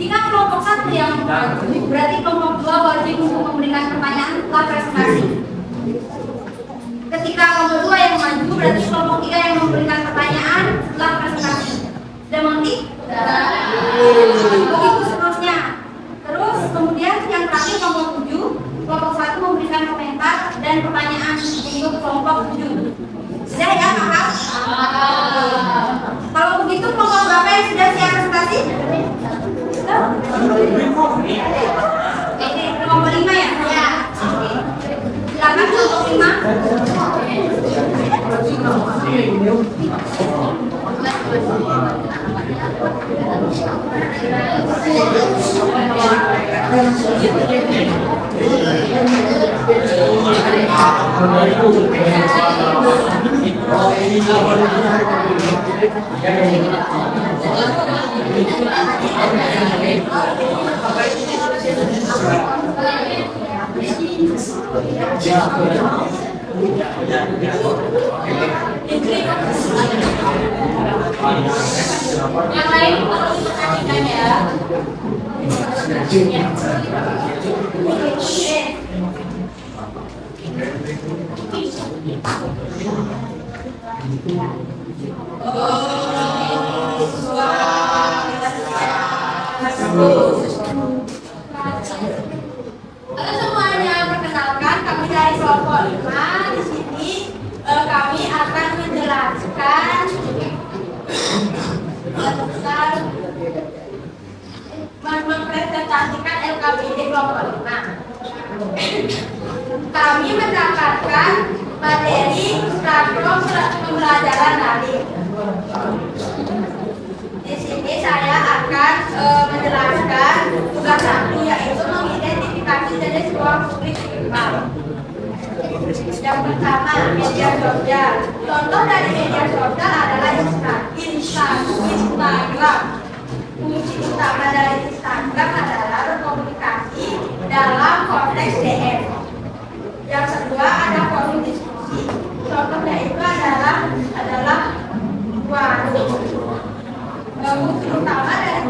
Jika kelompok satu yang maju, berarti kelompok dua wajib untuk memberikan pertanyaan setelah presentasi. Ketika kelompok dua yang maju, berarti kelompok tiga yang memberikan pertanyaan setelah presentasi. Sudah mengerti? Begitu seterusnya. Terus kemudian yang terakhir kelompok 7, kelompok 1 memberikan komentar dan pertanyaan untuk kelompok 7. Sudah ya, paham? Kalau begitu kelompok berapa yang sudah siap presentasi? Oke, kelompok 5 ya? Ya. Silakan kelompok 5. Yang lain perlu diperhatikan ya. Halo semuanya, perkenalkan kami dari kelompok 5. Di sini kami akan menjelaskan tentang mempresentasikan LKPD kelompok 5. Kami mendapatkan materi platform pembelajaran daring. Di sini saya akan menjelaskan tugas 1, yaitu mengidentifikasi jenis ruang publik virtual. Yang pertama, media sosial. Contoh dari media sosial adalah Instagram. Fungsi utama dari Instagram adalah berkomunikasi dalam konteks DM. Yang kedua ada forum diskusi. Contohnya itu adalah fungsi utama dari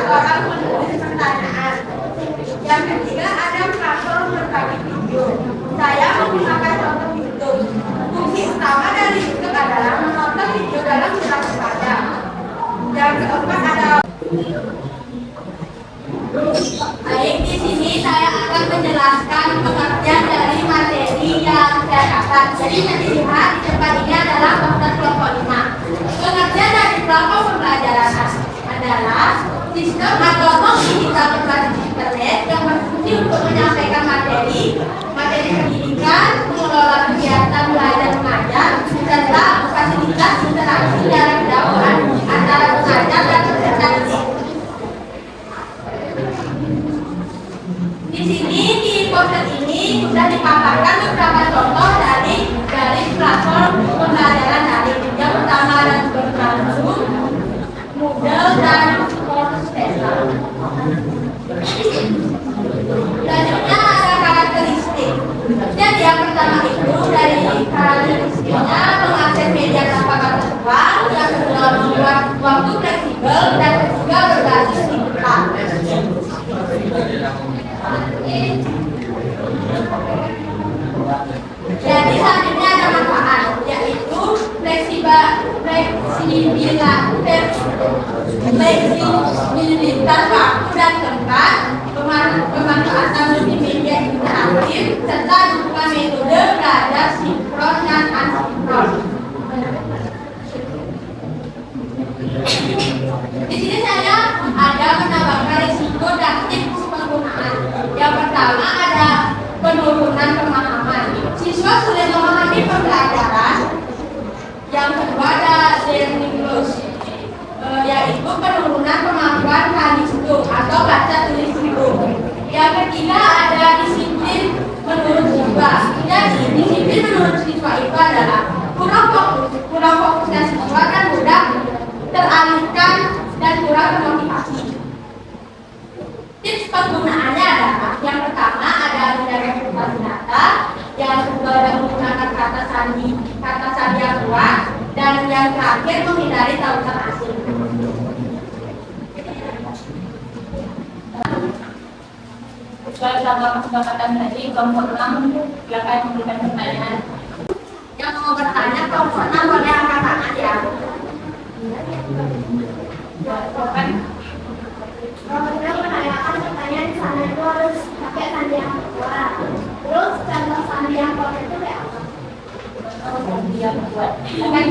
orang menulis pertanyaan. Yang ketiga ada platform berbagi video. Saya menggunakan contoh YouTube. Fungsi utama dari YouTube adalah menonton video dalam durasi panjang. Yang keempat ada baik, di sini saya akan menjelaskan pengertian dari materi yang saya dapat. Jadi yang dilihat di depan ini adalah poster kelompok 5. Pengertian dari platform pembelajaran adalah sistem atau digital berbasis internet yang berfungsi untuk menyampaikan materi pendidikan, mengelola kegiatan belajar mengajar, serta fasilitas interaksi jarak jauh antara pengajar dan peserta didik. Di sini di poster ini sudah dipaparkan beberapa contoh dari platform pembelajaran daring. Yang pertama ada Google Classroom, Moodle, dan Coursera. Selanjutnya ada karakteristik. Jadi yang pertama itu dari karakteristiknya mengakses media tanpa batas ruang, yang kedua membuat waktu fleksibel, dan ketiga berbasis digital. Jadi selanjutnya ada manfaat, yaitu fleksibilitas waktu dan tempat, pemanfaatan multimedia interaktif, serta dukungan metode belajar sinkron dan asinkron. Di sini saya ada menambahkan risiko dan tips penggunaan. Yang pertama ada penurunan pemahaman. Siswa sulit memahami pembelajaran. Yang kedua ada learning loss, yaitu penurunan kemampuan kalisto atau baca tulis buku. Yang ketiga ada disiplin menurut siswa. Jadi disiplin menurut siswa itu adalah kurang fokusnya siswa dan mudah teralihkan dan kurang termotivasi. Tips penggunaannya adalah yang pertama ada menjaga privasi data, yang kedua ada menggunakan kata sandi yang kuat, dan yang terakhir menghindari tautan asing. beberapa kesepakatan tadi, kelompok 6 silakan memberikan pertanyaan. Yang mau bertanya kelompok 6 boleh angkat tangan ya. Silakan. Kalau kita menanyakan pertanyaan di sana itu harus pakai sandi yang kuat. Terus contoh sandi yang kuat itu kayak apa? Dia buat akan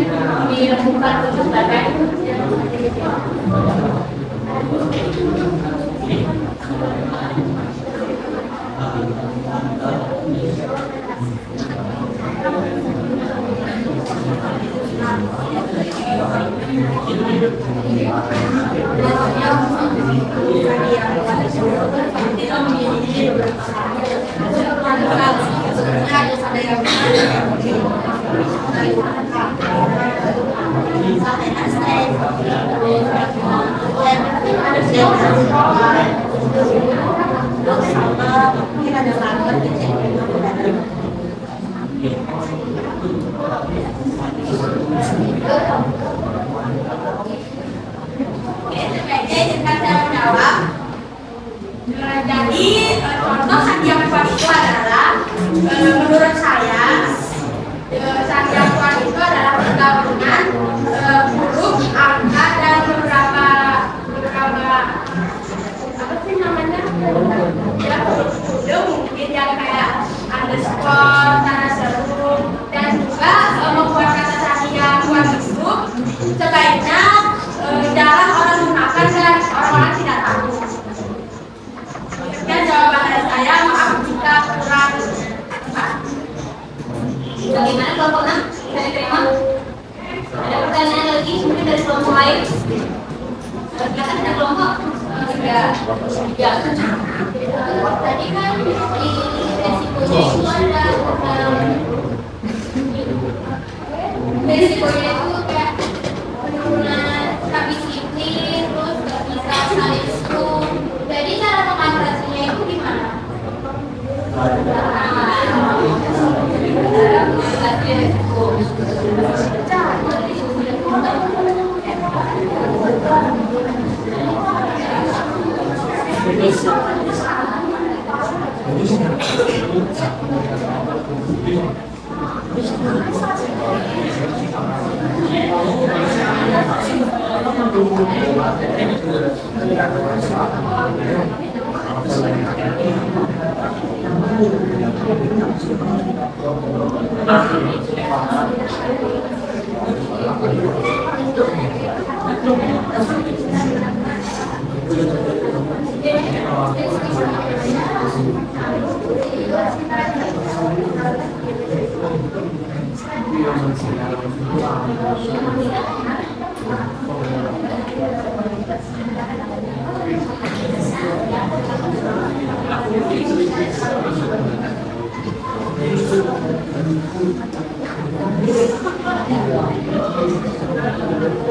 dilakukan untuk silakan. Jadi contoh sandi yang kuat itu adalah menurut saya sandi yang kuat itu adalah penggabungan huruf, angka dan beberapa apa sih namanya ya kode mungkin yang kayak underscore, tanda seru dan juga membuat kata sandi yang kuat itu sebaiknya jarang orang gunakan dan orang-orang tidak tahu. Sekian jawaban dari saya, maaf jika kurang tepat. Bagaimana kelompok 6? Saya terima. Ada pertanyaan lagi mungkin dari kelompok lain? Silakan ada kelompok. Ya. Tadi kan di resikonya itu ada resikonya itu kayak penurunan stabilitas, terus gak bisa saling zoom. Jadi cara mengatasinya itu gimana?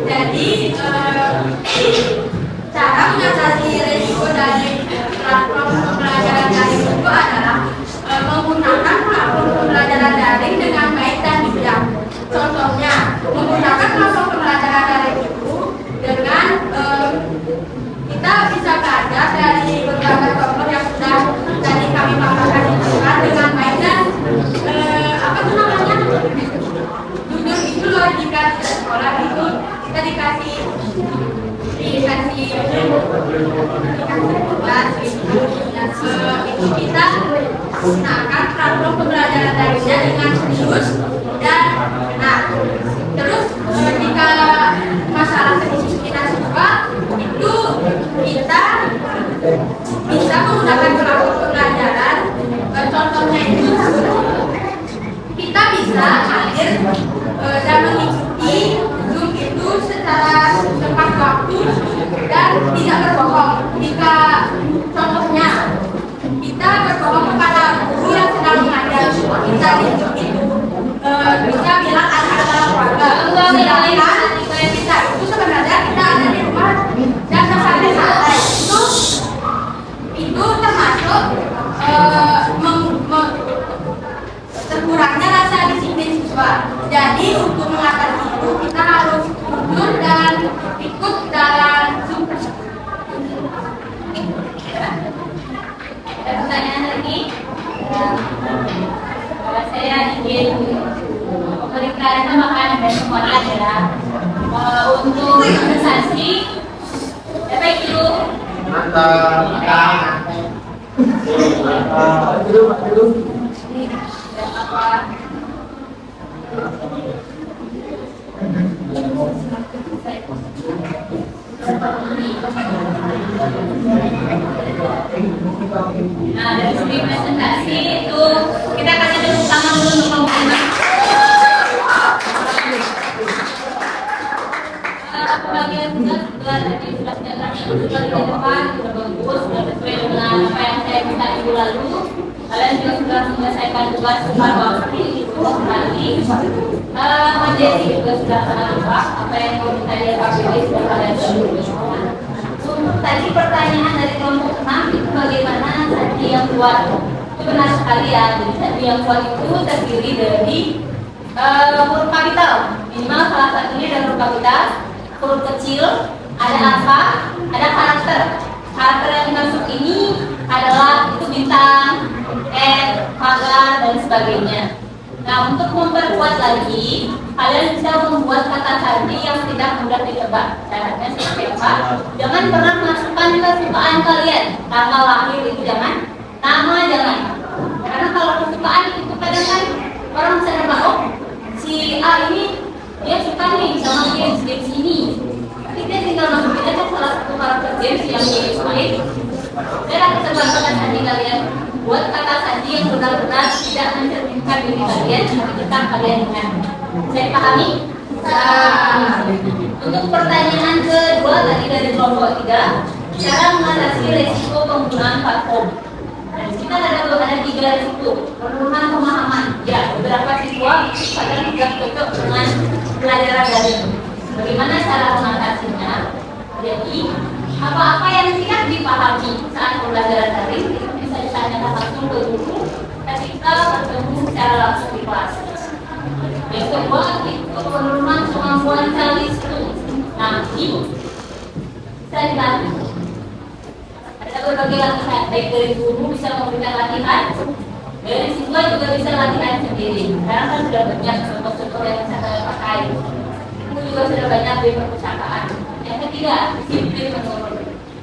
Jadi cara mengatasi risiko dari platform pembelajaran daring itu adalah menggunakan platform pembelajaran daring dengan baik dan bijak. Contohnya, menggunakan platform pembelajaran daring itu dengan kita bisa belajar dari berbagai tokoh yang sudah tadi kami paparkan itu kan dengan baik dan apa tuh namanya? Jujur itu logika di sekolah itu kita dikasih tugas itu kita gunakan platform pembelajaran daringnya dengan serius dan benar. Terus jika masalah teknis kita suka itu kita bisa menggunakan platform pembelajaran. Contohnya itu kita bisa hadir dan mengikuti Zoom itu secara tepat waktu dan tidak berbohong. Jika contohnya kita berbohong kepada guru yang sedang mengajar kita di Zoom itu, kita bilang ada keluarga. Sedangkan kita itu sebenarnya kita ada di rumah dan santai-santai. Itu termasuk terkurangnya rasa disiplin siswa. Jadi untuk mengatasi itu kita harus mundur dan ikut dalam Zoom. Ada pertanyaan lagi? semuanya adalah untuk organisasi apa itu? Nah, dari segi presentasi itu kita kasih tepuk tangan dulu untuk pembukaan. Pembagian tugas sudah tadi sudah dijelaskan sudah di depan, sudah bagus, sudah sesuai dengan apa yang saya minta minggu lalu. Kalian juga sudah menyelesaikan tugas pada waktu itu kembali. Materi juga sudah sangat lengkap. Apa yang mau minta dia KPD sudah kalian tulis. Untuk tadi pertanyaan dari kelompok 6 itu bagaimana sandi yang kuat? Itu benar sekali ya. Jadi sandi yang kuat itu terdiri dari huruf kapital. Minimal salah satunya dari huruf kapital. Huruf kecil, ada apa? Ada karakter. Karakter yang dimaksud ini adalah itu bintang, pagar, dan sebagainya. Nah, untuk memperkuat lagi, kalian bisa membuat kata sandi yang tidak mudah ditebak. Caranya seperti apa? Jangan pernah masukkan kesukaan kalian. Tanggal lahir itu jangan, nama jangan. Karena kalau kesukaan itu kadang kan orang bisa nebak, oh si A ini dia suka nih sama games ini. Tapi dia tinggal masukin aja salah satu karakter games yang dia sukai. Saya akan coba kata sandi kalian. Buat kata sandi yang benar-benar tidak mencerminkan diri kalian, tapi kita kalian dengan. Saya pahami? Untuk pertanyaan kedua tadi dari kelompok 3, cara mengatasi resiko penggunaan platform. Dan kita ada 3 resiko. Penurunan pemahaman. Ya, beberapa siswa kadang tidak cocok dengan pelajaran daring. Bagaimana cara mengatasinya? Jadi, apa-apa yang tidak dipahami saat pembelajaran daring itu bisa ditanyakan langsung ke guru ketika bertemu secara langsung di kelas. Yang kedua itu penurunan kemampuan calistung. Nanti bisa dilatih. Ada berbagai latihan, baik dari guru bisa memberikan latihan, dari siswa juga bisa latihan sendiri. Sekarang kan sudah banyak contoh-contoh yang bisa saya pakai. Itu juga sudah banyak di perpustakaan. Yang ketiga, disiplin menurun.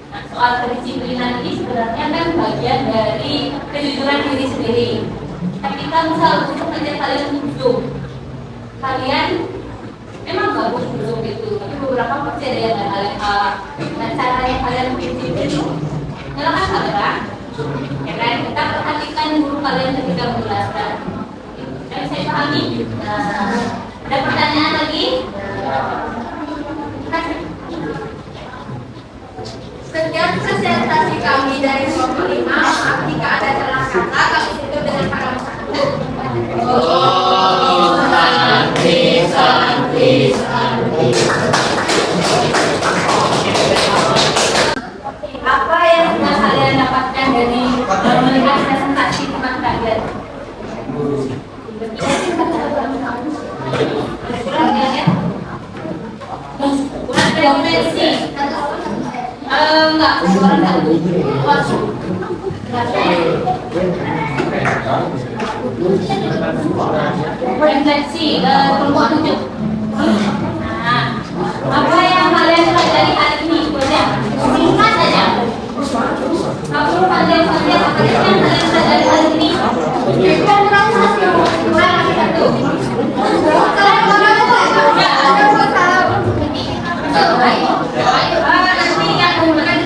Nah, soal kedisiplinan ini sebenarnya kan bagian dari kejujuran diri sendiri. Ketika misal untuk aja kalian zoom, kalian memang bagus zoom itu, tapi beberapa pasti ada yang nggak kalian nah cara yang kalian disiplin itu nyalakan kamera, ya kan? Kita perhatikan guru kalian ketika menjelaskan. Dan saya pahami. Nah, ada pertanyaan lagi? Sekian presentasi kami dari kelompok 5. Maaf jika ada salah kata, kami tutup dengan para satu. Oh, santi, santi, santi. Apa yang sudah kalian dapatkan dari melihat presentasi teman kalian? Kurang ya? Kurang referensi. Enggak, kurang satu. Refleksi kelompok 7. Nah, apa yang kalian pelajari hari ini? Singkat saja. Apa kalian pelajari hari ini? Kurang satu. Nanti yang menggunakan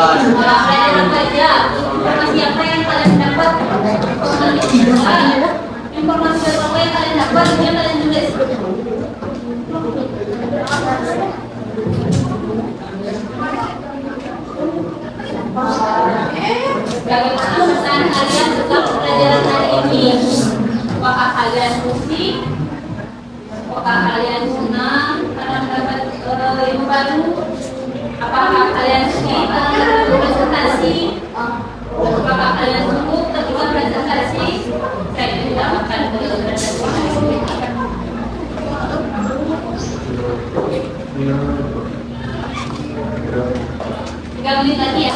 Kalian apa aja? Informasi apa yang kalian dapat? Informasi apa yang kalian dapat? Yang kalian tulis. Bagaimana pesan kalian setelah pelajaran hari ini? Apakah kalian musik? Apakah kalian senang karena mendapat ilmu baru? Apakah kalian sedih karena mendapat presentasi? Apakah kalian sungguh ketika presentasi? Saya tidak akan presentasi. 3 menit lagi ya.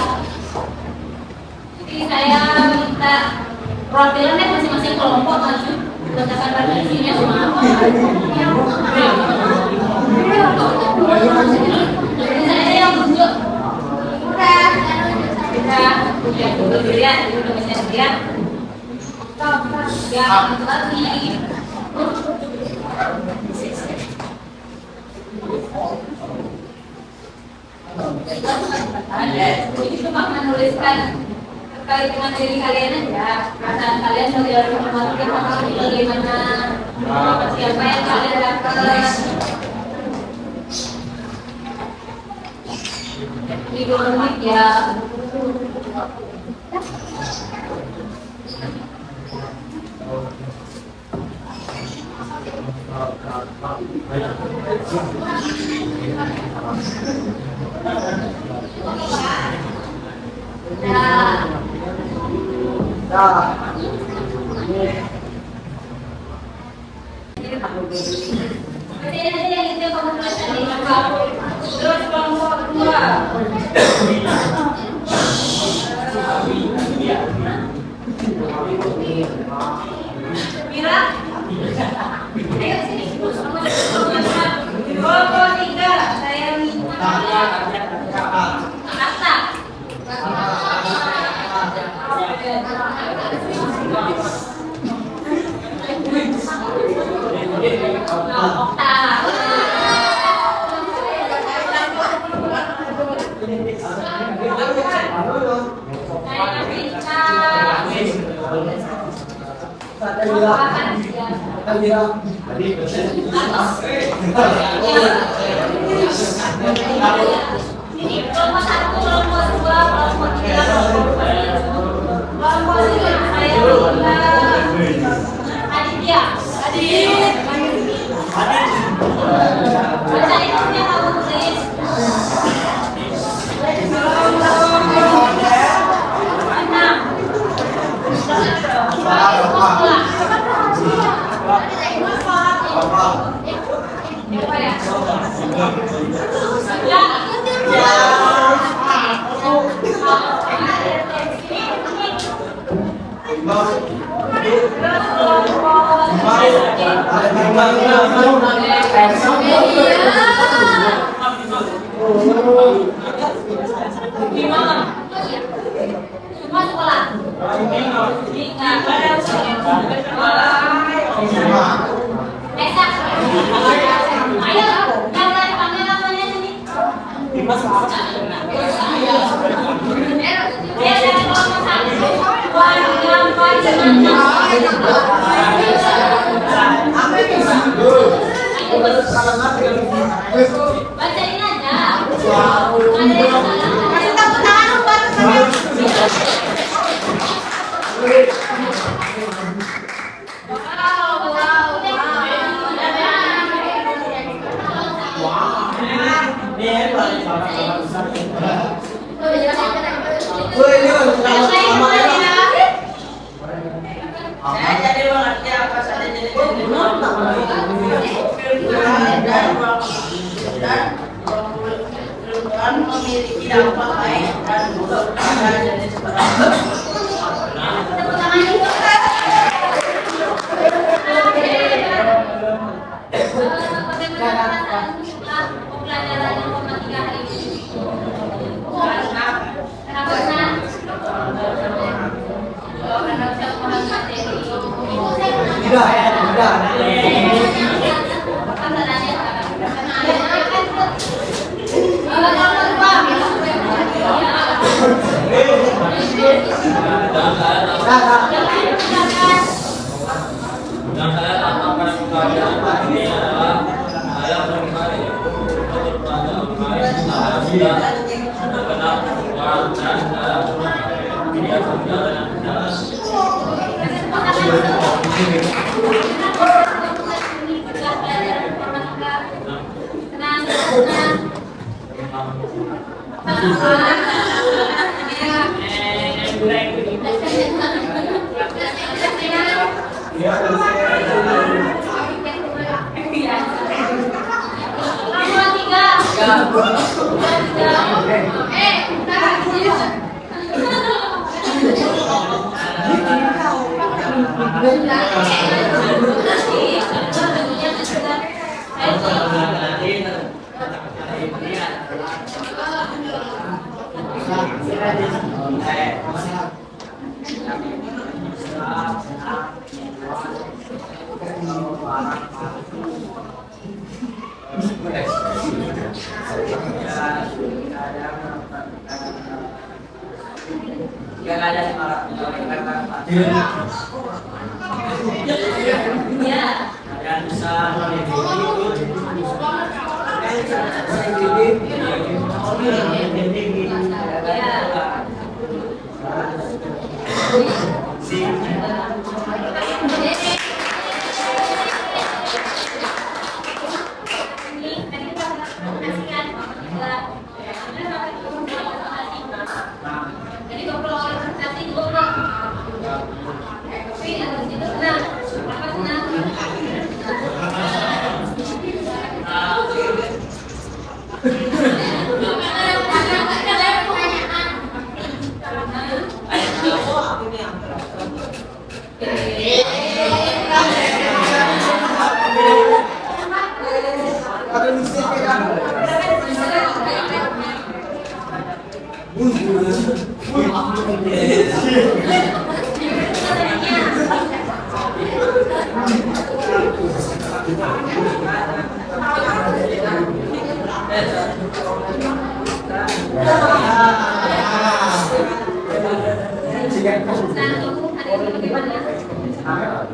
Jadi saya minta perwakilannya masing-masing kelompok maju berdasarkan referensinya sama apa. Saya yang tunjuk. Udah, ya berdirian, udah bisa berdirian. Ya, lagi. Jadi cuma menuliskan terkait dengan diri kalian aja, perasaan kalian bagaimana informasi bagaimana siapa yang kalian dapat di 2 menit ya. Terus kelompok 2. Mira, ayo sini. Kelompok 3, saya minta Rasa. Ini kelompok 1, kelompok 2, kelompok 3, kelompok 4. Kelompok 5 saya minta Aditya. Baca itu yang kamu tulis. 5 sekolah. Ayo, yang lain panggil namanya sini. Dia dari kelompok 1. Bacain aja. Kasih tepuk tangan buat teman. Saya jadi mengerti apa saja jadi dan memiliki dampak baik dan buruk pada jenis barang. Yang saya tambahkan kepada ini adalah ayat yang kemarin sudah benar orang dan dia sudah benar.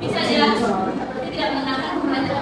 Bisa ya, tidak mengenalkan pembelajaran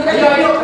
Ayo,